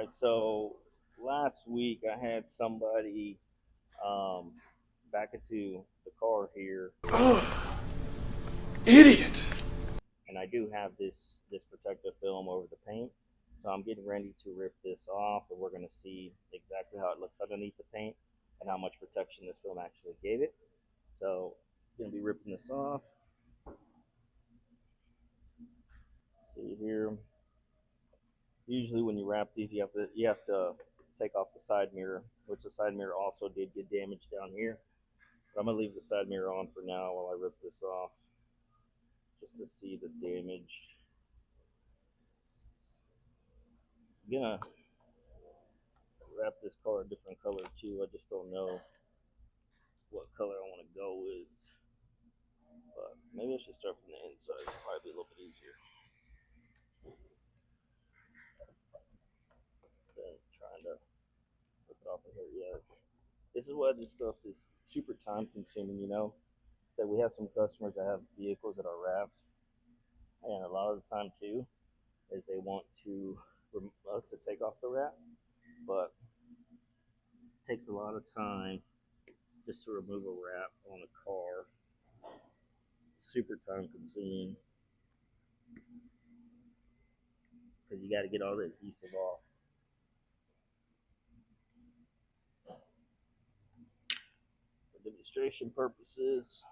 right, so last week I had somebody um, back into the car here, Ugh, idiot. and I do have this protective film over the paint. So I'm getting ready to rip this off, and we're going to see exactly how it looks underneath the paint and how much protection this film actually gave it. So I'm going to be ripping this off. See here. Usually when you wrap these, you have to take off the side mirror, which the side mirror also did get damaged down here. But I'm gonna leave the side mirror on for now while I rip this off, just to see the damage. I'm gonna wrap this car a different color too. I just don't know what color I want to go with. But maybe I should start from the inside. It'll probably be a little bit easier than trying to rip it off in here. Yeah, this is why this stuff is super time consuming. That we have some customers that have vehicles that are wrapped, and a lot of the time too is they want us to take off the wrap, but it takes a lot of time just to remove a wrap on a car. It's super time consuming because you got to get all the adhesive off. For demonstration purposes,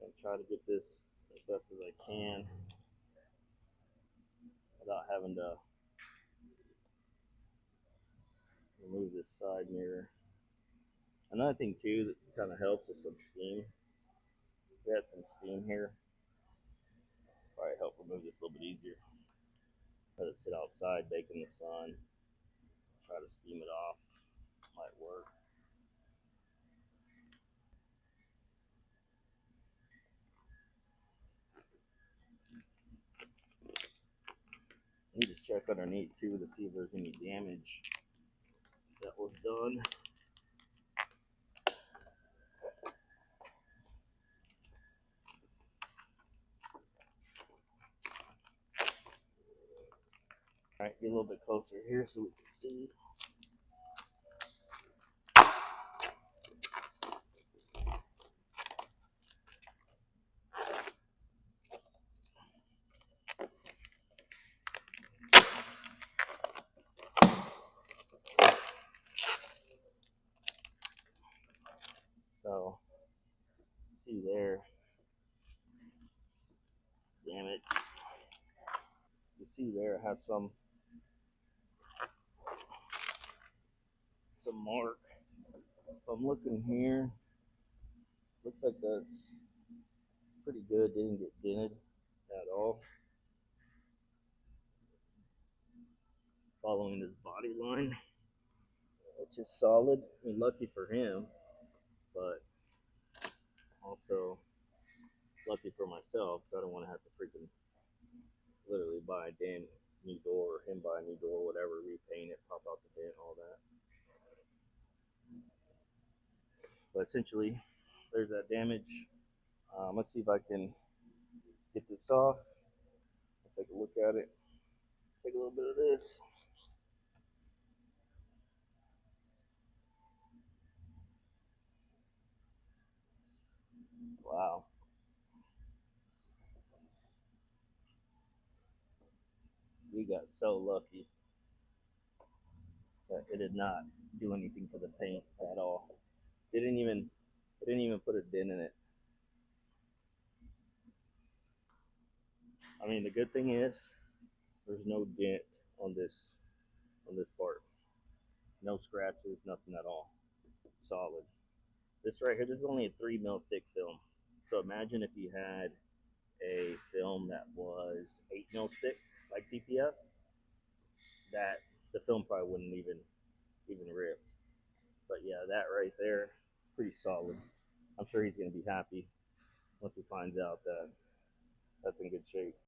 I'm trying to get this as best as I can without having to remove this side mirror. Another thing too that kind of helps is some steam. We had some steam here. Probably help remove this a little bit easier. Let it sit outside, bake in the sun. Try to steam it off. Might work. Need to check underneath too to see if there's any damage that was done. All right, get a little bit closer here so we can see. So, see there, damage. You see there, I have some mark. If I'm looking here, looks like it's pretty good. Didn't get dented at all. Following this body line, which is solid. I mean, lucky for him, but also lucky for myself because I don't want to have to freaking literally buy a damn new door, or him buy a new door, whatever, repaint it, pop out the dent, all that. But essentially, there's that damage. Let's see if I can get this off. Let's take a look at it. Take a little bit of this. Wow. We got so lucky that it did not do anything to the paint at all. It didn't even put a dent in it. I mean, the good thing is there's no dent on this part. No scratches, nothing at all. Solid. This right here, this is only a 3 mil thick film. So imagine if you had a film that was 8 mil thick, like PPF, that the film probably wouldn't even ripped. But yeah, that right there, pretty solid. I'm sure he's gonna be happy once he finds out that that's in good shape.